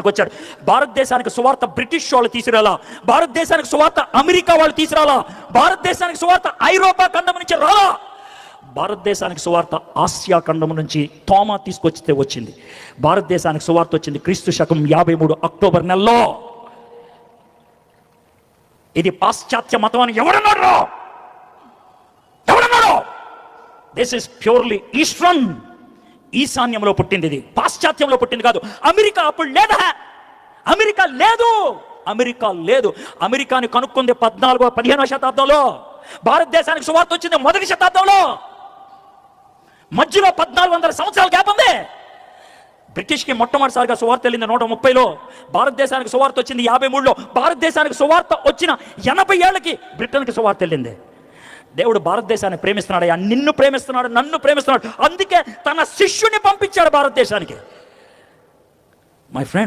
వచ్చాడు. భారతదేశానికి సువార్త బ్రిటిష్ వాళ్ళు తీసుకురాలా, భారతదేశానికి సువార్త అమెరికా వాళ్ళు తీసుకురాలా, భారతదేశానికి సువార్త ఐరోపా ఖండం నుంచి రాలా, భారతదేశానికి సువార్త ఆసియా ఖండం నుంచి తోమా తీసుకొచ్చితే వచ్చింది. భారతదేశానికి సువార్త వచ్చింది క్రీస్తు శకం 53 అక్టోబర్ నెలలో. ఇది పాశ్చాత్య మతం అని ఎవడన్నాడు? దిస్ ఇస్ ప్యూర్లీ ఈస్టర్న్, ఈశాన్యంలో పుట్టింది, ఇది పాశ్చాత్యంలో పుట్టింది కాదు. అమెరికా అప్పుడు లేదా? అమెరికా లేదు, అమెరికా లేదు. అమెరికాని కనుక్కుంది 15వ శతాబ్దంలో. భారతదేశానికి సువార్త వచ్చింది మొదటి శతాబ్దంలో. మధ్యలో 1400 సంవత్సరాల గ్యాప్ ఉంది. బ్రిటిష్కి మొట్టమొదటిసారిగా సువార్త వెళ్ళింది 130లో, భారతదేశానికి సువార్త వచ్చింది 53లో. భారతదేశానికి సువార్త వచ్చిన 80 ఏళ్ళకి బ్రిటన్కి సువార్త వెళ్ళింది. దేవుడు భారతదేశాన్ని ప్రేమిస్తున్నాడు, నిన్ను ప్రేమిస్తున్నాడు, నన్ను ప్రేమిస్తున్నాడు. అందుకే తన శిష్యుని పంపించాడు భారతదేశానికి. My friend,